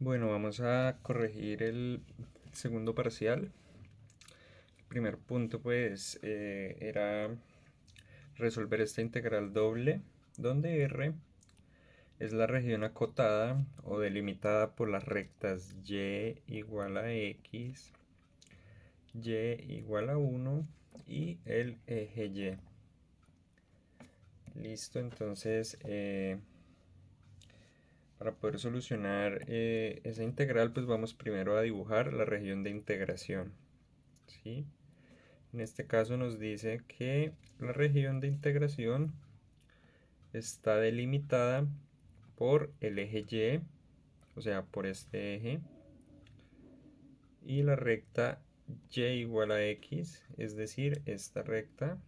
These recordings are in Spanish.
Bueno, vamos a corregir el segundo parcial. El primer punto, pues, era resolver esta integral doble, donde R es la región acotada o delimitada por las rectas y igual a x, y igual a 1 y el eje y. Listo, entonces, para poder solucionar esa integral, pues vamos primero a dibujar la región de integración. ¿Sí? En este caso nos dice que la región de integración está delimitada por el eje Y, o sea, por este eje, y la recta y igual a x, es decir, esta recta,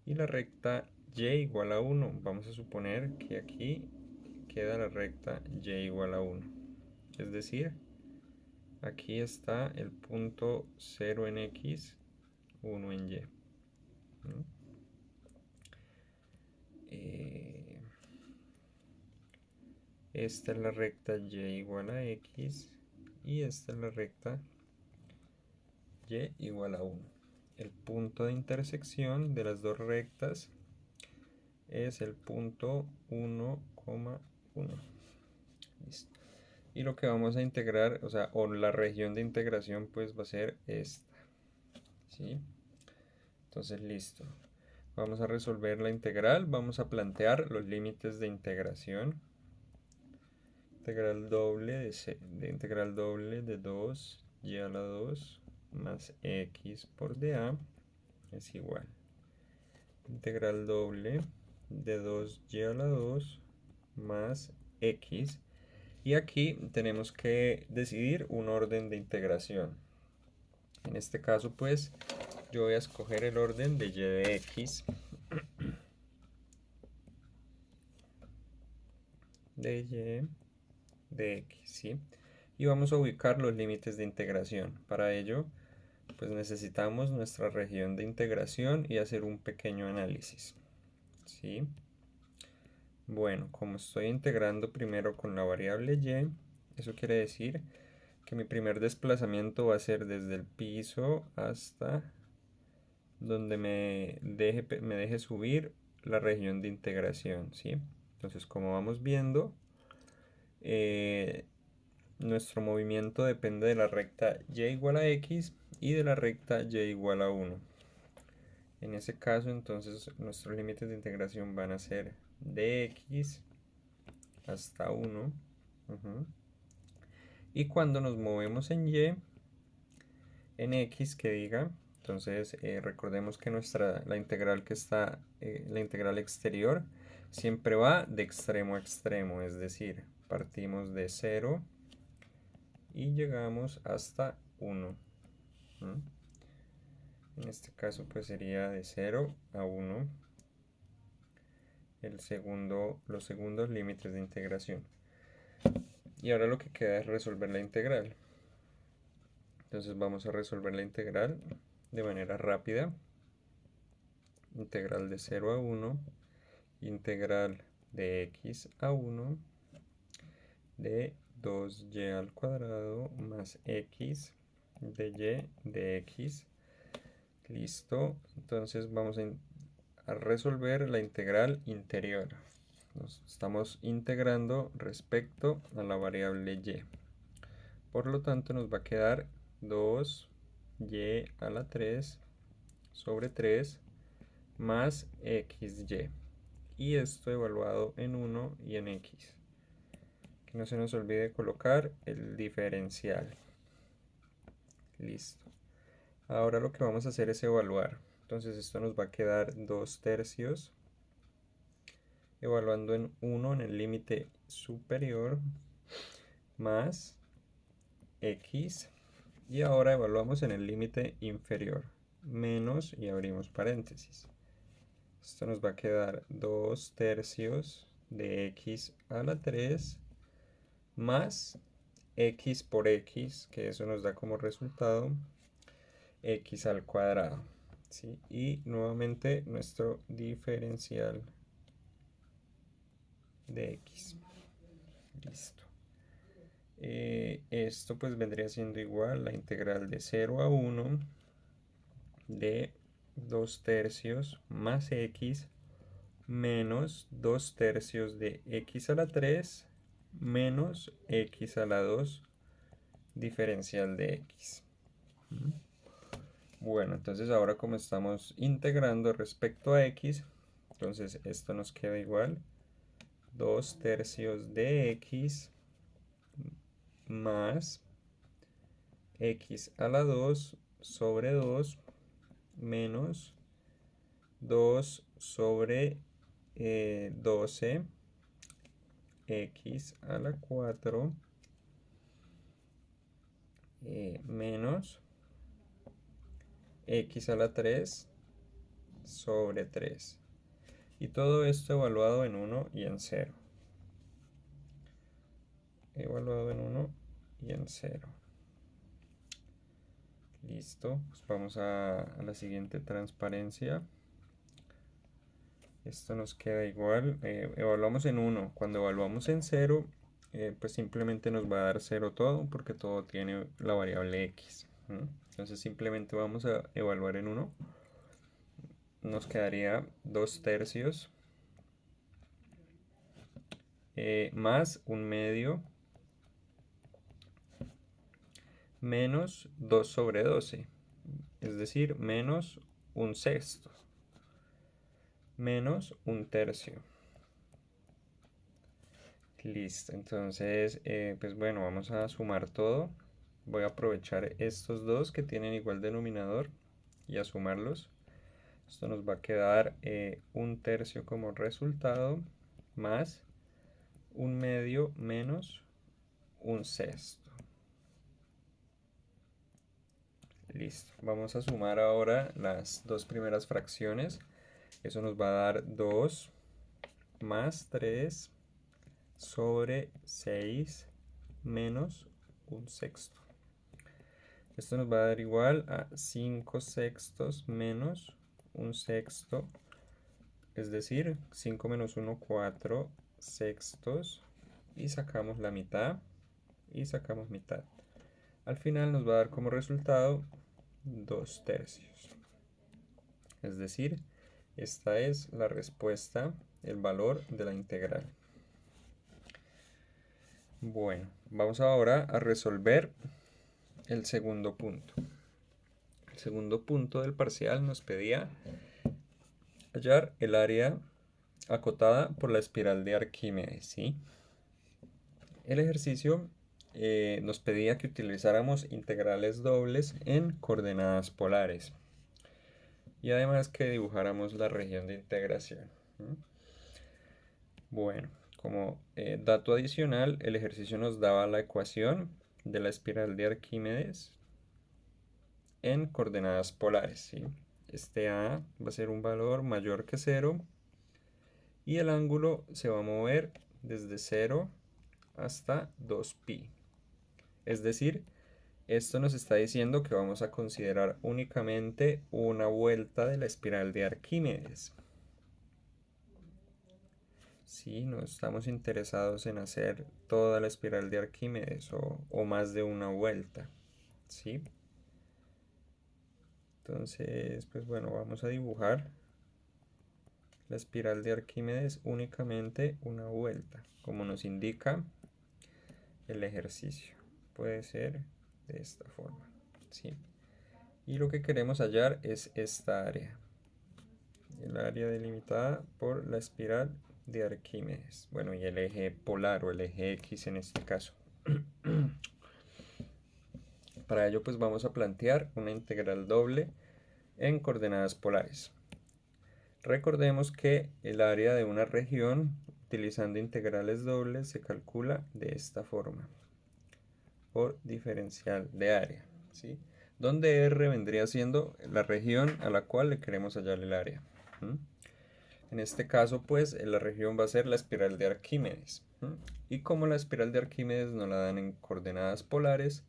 y la recta y igual a 1. Vamos a suponer que aquí queda la recta y igual a 1. Es decir, aquí está el punto 0 en x, 1 en y. ¿No? Esta es la recta y igual a x y esta es la recta y igual a 1. El punto de intersección de las dos rectas es el punto 1,1. Listo. Y lo que vamos a integrar, o la región de integración, pues va a ser esta. ¿Sí? Entonces, listo. Vamos a resolver la integral, vamos a plantear los límites de integración. Integral doble integral doble de 2y a la 2 más x por dA es igual. Integral doble de 2y a la 2 más x. Y aquí tenemos que decidir un orden de integración. En este caso, pues, yo voy a escoger el orden de y de x. De y de x, ¿sí? Y vamos a ubicar los límites de integración. Para ello, pues necesitamos nuestra región de integración y hacer un pequeño análisis, ¿sí? Bueno, como estoy integrando primero con la variable y, eso quiere decir que mi primer desplazamiento va a ser desde el piso hasta donde me deje subir la región de integración, ¿sí? Entonces, como vamos viendo, eh, nuestro movimiento depende de la recta y igual a x y de la recta y igual a 1. En ese caso, entonces, nuestros límites de integración van a ser de x hasta 1. Y cuando nos movemos en y, en x que diga, entonces recordemos que la integral que está, la integral exterior, siempre va de extremo a extremo, es decir, partimos de 0 y llegamos hasta 1. En este caso pues sería de 0 a 1 los segundos límites de integración. Y ahora lo que queda es resolver la integral. Entonces vamos a resolver la integral de manera rápida. Integral de 0 a 1, integral de x a 1, de 2y al cuadrado más x de y de x. Listo. Entonces vamos a resolver la integral interior. Nos estamos integrando respecto a la variable y. Por lo tanto nos va a quedar 2y a la 3 sobre 3 más xy. Y esto evaluado en 1 y en x. Que no se nos olvide colocar el diferencial. Listo. Ahora lo que vamos a hacer es evaluar. Entonces esto nos va a quedar 2 tercios. Evaluando en 1 en el límite superior más x. Y ahora evaluamos en el límite inferior. Menos y abrimos paréntesis. Esto nos va a quedar 2 tercios de x a la 3 más x por x, que eso nos da como resultado x al cuadrado. ¿Sí? Y nuevamente nuestro diferencial de x. Listo. Esto pues vendría siendo igual la integral de 0 a 1 de 2 tercios más x menos 2 tercios de x a la 3 menos x a la 2 diferencial de x. Bueno, entonces ahora como estamos integrando respecto a x, entonces esto nos queda igual 2 tercios de x más x a la 2 sobre 2 menos 2 sobre 12 x a la 4 menos x a la 3 sobre 3. Y todo esto evaluado en 1 y en 0. Evaluado en 1 y en 0. Listo, pues vamos a la siguiente transparencia. Esto nos queda igual. Evaluamos en 1. Cuando evaluamos en 0, pues simplemente nos va a dar 0 todo porque todo tiene la variable x. Entonces simplemente vamos a evaluar en 1. Nos quedaría 2 tercios más 1/2 menos 2 sobre 12. Es decir, menos 1/6 menos 1/3. Listo, entonces, pues bueno, vamos a sumar todo. Voy a aprovechar estos dos que tienen igual denominador y a sumarlos. Esto nos va a quedar 1/3 como resultado más 1/2 menos 1/6. Listo, vamos a sumar ahora las dos primeras fracciones. Eso nos va a dar 2 más 3 sobre 6 menos 1/6. Esto nos va a dar igual a 5/6 menos 1/6. Es decir, 5 menos 1, 4/6. Y sacamos la mitad. Y sacamos mitad. Al final nos va a dar como resultado 2 tercios. Es decir, esta es la respuesta, el valor de la integral. Bueno, vamos ahora a resolver el segundo punto. El segundo punto del parcial nos pedía hallar el área acotada por la espiral de Arquímedes, ¿sí? El ejercicio nos pedía que utilizáramos integrales dobles en coordenadas polares y además que dibujáramos la región de integración. Bueno, como dato adicional, el ejercicio nos daba la ecuación de la espiral de Arquímedes en coordenadas polares, ¿sí? Este A va a ser un valor mayor que 0 y el ángulo se va a mover desde 0 hasta 2pi. Es decir, esto nos está diciendo que vamos a considerar únicamente una vuelta de la espiral de Arquímedes. Si no estamos interesados en hacer toda la espiral de Arquímedes o más de una vuelta, ¿sí? Entonces, pues bueno, vamos a dibujar la espiral de Arquímedes únicamente una vuelta, como nos indica el ejercicio. Puede ser de esta forma, ¿sí? Y lo que queremos hallar es esta área, el área delimitada por la espiral de Arquímedes. Bueno, y el eje polar o el eje X en este caso. Para ello pues vamos a plantear una integral doble en coordenadas polares. Recordemos que el área de una región utilizando integrales dobles se calcula de esta forma, por diferencial de área, ¿sí? Donde R vendría siendo la región a la cual le queremos hallar el área. En este caso, pues, la región va a ser la espiral de Arquímedes. Y como la espiral de Arquímedes nos la dan en coordenadas polares,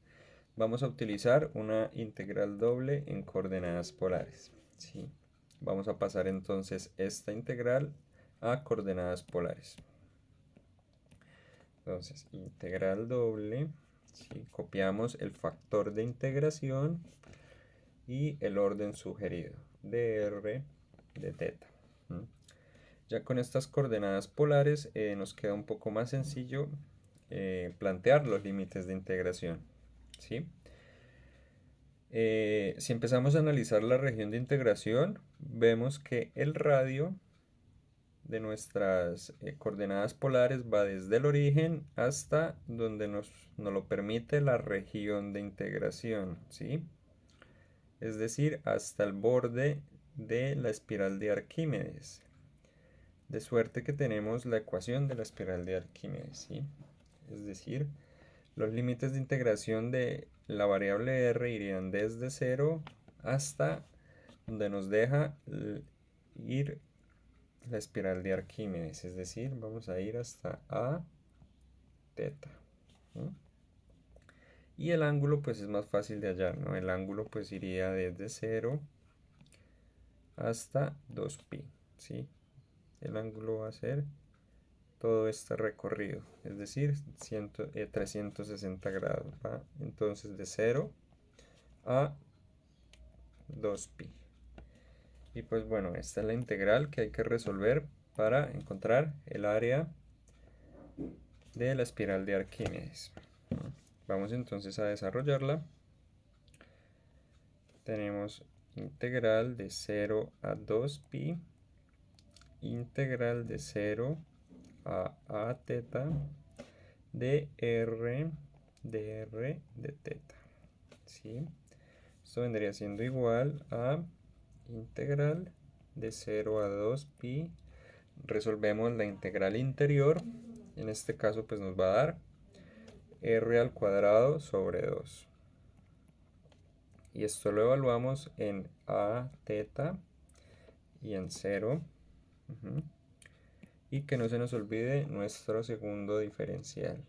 vamos a utilizar una integral doble en coordenadas polares, ¿sí? Vamos a pasar entonces esta integral a coordenadas polares. Entonces, integral doble, ¿sí? Copiamos el factor de integración y el orden sugerido, dr de teta. Ya con estas coordenadas polares nos queda un poco más sencillo plantear los límites de integración, ¿sí? Si empezamos a analizar la región de integración, vemos que el radio de nuestras coordenadas polares va desde el origen hasta donde nos lo permite la región de integración, ¿sí? Es decir, hasta el borde de la espiral de Arquímedes. De suerte que tenemos la ecuación de la espiral de Arquímedes, ¿sí? Es decir, los límites de integración de la variable r irían desde 0 hasta donde nos deja ir la espiral de Arquímedes, es decir, vamos a ir hasta a teta. ¿No? Y el ángulo pues es más fácil de hallar, ¿no? El ángulo pues iría desde 0 hasta 2pi, ¿sí? El ángulo va a ser todo este recorrido, es decir, 360 grados, ¿va? Entonces de 0 a 2pi. Y pues bueno, esta es la integral que hay que resolver para encontrar el área de la espiral de Arquímedes. Vamos entonces a desarrollarla. Tenemos integral de 0 a 2pi, integral de 0 a teta de r de teta. ¿Sí? Esto vendría siendo igual a integral de 0 a 2pi. Resolvemos la integral interior. En este caso pues nos va a dar r al cuadrado sobre 2. Y esto lo evaluamos en a teta y en 0. Y que no se nos olvide nuestro segundo diferencial.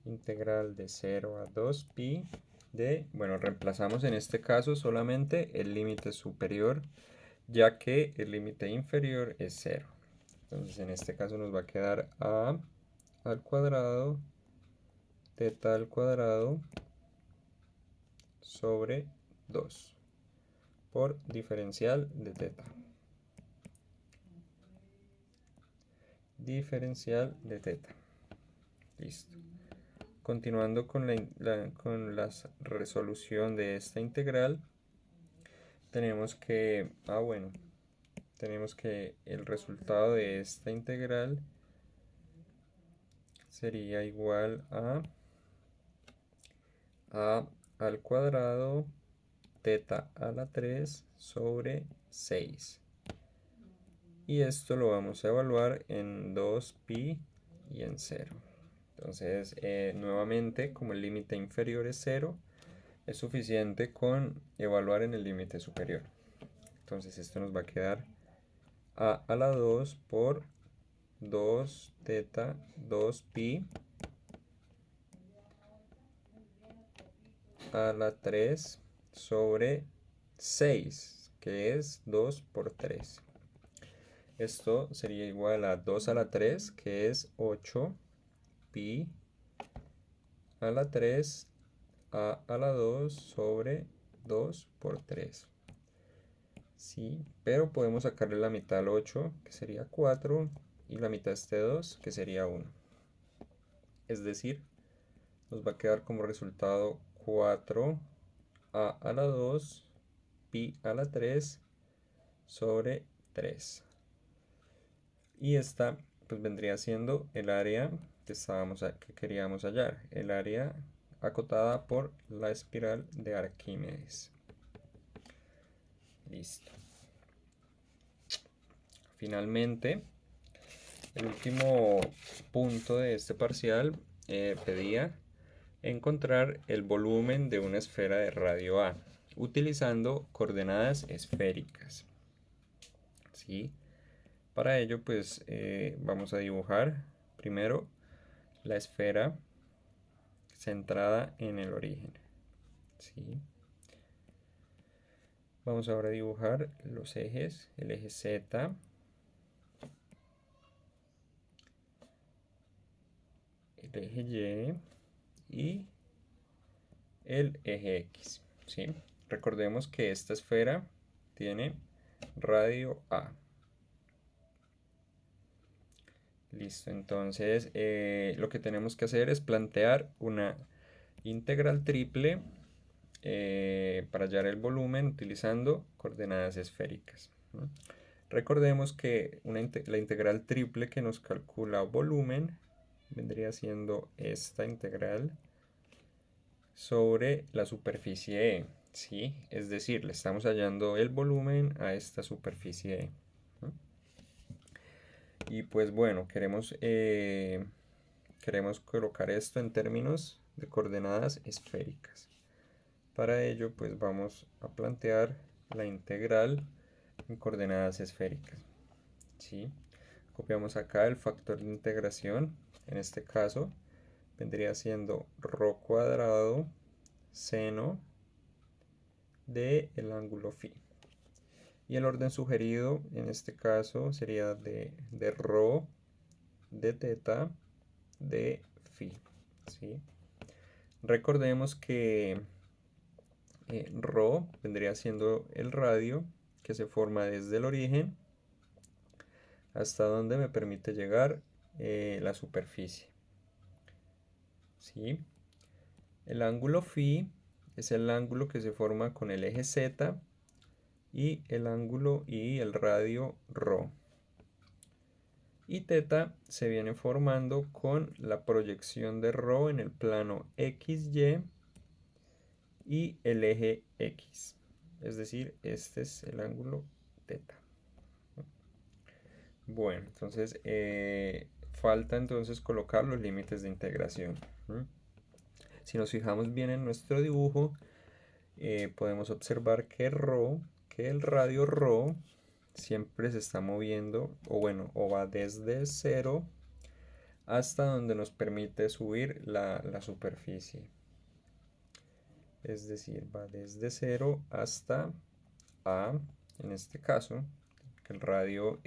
Integral de 0 a 2pi de, bueno, reemplazamos en este caso solamente el límite superior, ya que el límite inferior es 0. Entonces en este caso nos va a quedar a al cuadrado, teta al cuadrado, sobre 2 por diferencial de teta. Diferencial de teta. Listo. Continuando con la resolución de esta integral, tenemos que, tenemos que el resultado de esta integral sería igual a al cuadrado teta a la 3 sobre 6. Y esto lo vamos a evaluar en 2pi y en 0. Entonces, nuevamente, como el límite inferior es 0, es suficiente con evaluar en el límite superior. Entonces, esto nos va a quedar a la 2 por 2 teta 2pi a la 3 sobre 6, que es 2 por 3. Esto sería igual a 2 a la 3, que es 8 pi a la 3 a la 2 sobre 2 por 3. Sí, pero podemos sacarle la mitad al 8, que sería 4, y la mitad a este 2, que sería 1. Es decir, nos va a quedar como resultado 4 a la 2 pi a la 3 sobre 3. Y esta pues vendría siendo el área que queríamos hallar, el área acotada por la espiral de Arquímedes. Listo. Finalmente, el último punto de este parcial pedía encontrar el volumen de una esfera de radio A utilizando coordenadas esféricas. ¿Sí? Para ello pues vamos a dibujar primero la esfera centrada en el origen. ¿Sí? Vamos ahora a dibujar los ejes, el eje Z, el eje Y y el eje X, ¿sí? Recordemos que esta esfera tiene radio A. Listo, entonces lo que tenemos que hacer es plantear una integral triple para hallar el volumen utilizando coordenadas esféricas, ¿no? Recordemos que la integral triple que nos calcula volumen vendría siendo esta integral sobre la superficie E, ¿sí? Es decir, le estamos hallando el volumen a esta superficie E, ¿no? Y pues bueno, queremos colocar esto en términos de coordenadas esféricas. Para ello, pues vamos a plantear la integral en coordenadas esféricas, ¿sí? Copiamos acá el factor de integración, en este caso vendría siendo ρ cuadrado seno del ángulo φ. Y el orden sugerido en este caso sería de ρ, de teta, de φ, ¿sí? Recordemos que ρ vendría siendo el radio que se forma desde el origen hasta donde me permite llegar la superficie, ¿sí? El ángulo φ es el ángulo que se forma con el eje z y el ángulo y el radio ρ. Y teta se viene formando con la proyección de ρ en el plano XY y el eje X. Es decir, este es el ángulo teta. Bueno, entonces falta entonces colocar los límites de integración. Si nos fijamos bien en nuestro dibujo, podemos observar que el radio ρ siempre se está moviendo, o bueno, o va desde 0 hasta donde nos permite subir la superficie. Es decir, va desde 0 hasta A, en este caso, que el radio,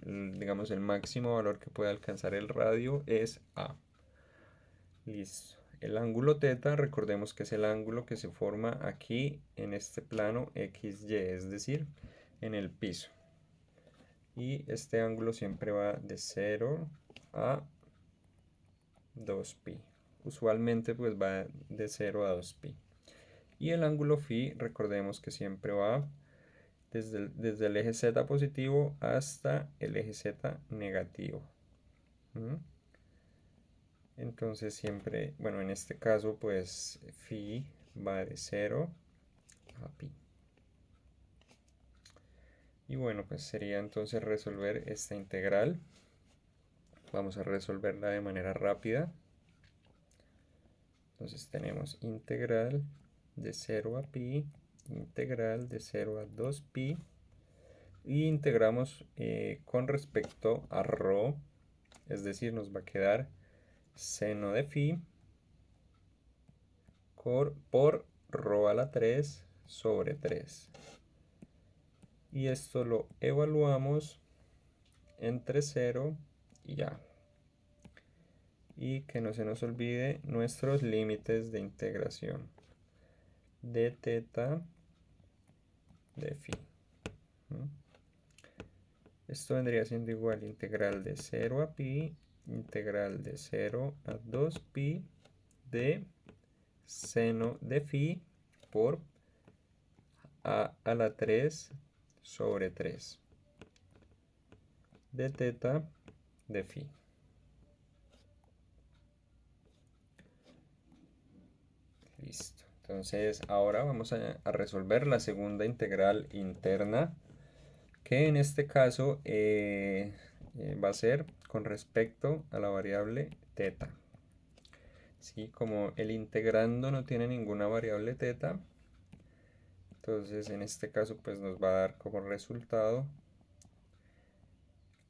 digamos, el máximo valor que puede alcanzar el radio es A. Listo. El ángulo teta, recordemos que es el ángulo que se forma aquí en este plano XY, es decir, en el piso. Y este ángulo siempre va de 0 a 2pi. Usualmente pues va de 0 a 2pi. Y el ángulo φ, recordemos que siempre va desde el eje z positivo hasta el eje z negativo. Entonces siempre, bueno, en este caso pues φ va de 0 a pi. Y bueno, pues sería entonces resolver esta integral. Vamos a resolverla de manera rápida. Entonces tenemos integral de 0 a pi, integral de 0 a 2pi, y integramos con respecto a ρ, es decir, nos va a quedar seno de φ por ρ a la 3 sobre 3. Y esto lo evaluamos entre 0 y a. Y que no se nos olvide nuestros límites de integración de teta de phi. Esto vendría siendo igual integral de 0 a pi, integral de 0 a 2pi de seno de phi por a la 3 sobre 3 de teta de phi. Listo. Entonces ahora vamos a resolver la segunda integral interna, que en este caso va a ser con respecto a la variable teta. ¿Sí? Como el integrando no tiene ninguna variable teta, entonces en este caso pues nos va a dar como resultado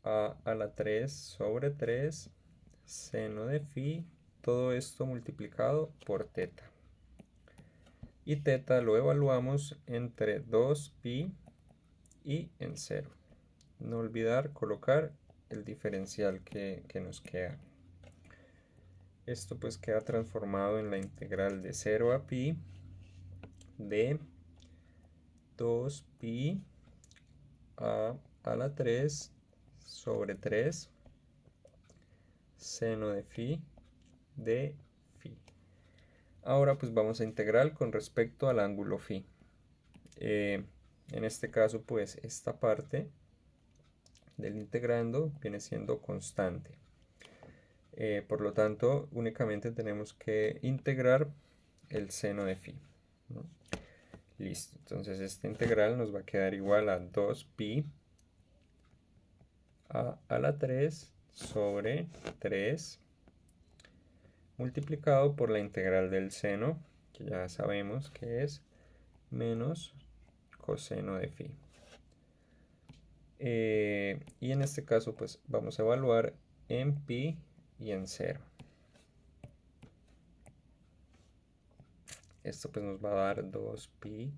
a la 3 sobre 3 seno de phi, todo esto multiplicado por teta. Y teta lo evaluamos entre 2pi y en 0. No olvidar colocar el diferencial que nos queda. esto pues queda transformado en la integral de 0 a pi de 2pi a la 3 sobre 3 seno de phi de phi. Ahora pues vamos a integrar con respecto al ángulo phi. En este caso pues esta parte del integrando viene siendo constante. Por lo tanto únicamente tenemos que integrar el seno de phi, ¿no? Listo, entonces esta integral nos va a quedar igual a 2pi a la 3 sobre 3 multiplicado por la integral del seno, que ya sabemos que es menos coseno de phi. Y en este caso pues vamos a evaluar en pi y en 0. Esto pues nos va a dar 2pi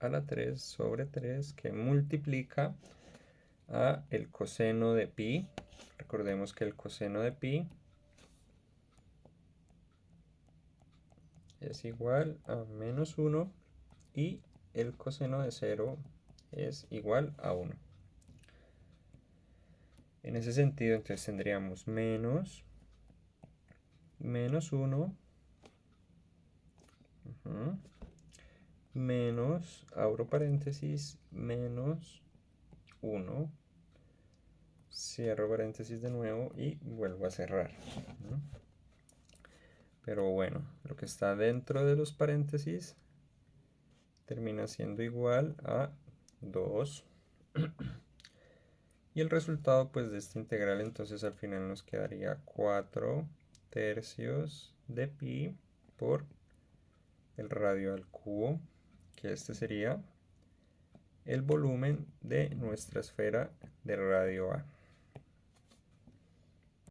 a la 3 sobre 3 que multiplica a el coseno de pi. Recordemos que el coseno de pi es igual a menos 1 y el coseno de 0 es igual a 1. En ese sentido entonces tendríamos menos 1 menos, abro paréntesis, menos 1, cierro paréntesis de nuevo y vuelvo a cerrar, ¿no? Pero bueno, lo que está dentro de los paréntesis termina siendo igual a 2. Y el resultado pues de esta integral entonces al final nos quedaría 4/3 de pi por el radio al cubo, que este sería el volumen de nuestra esfera de radio A.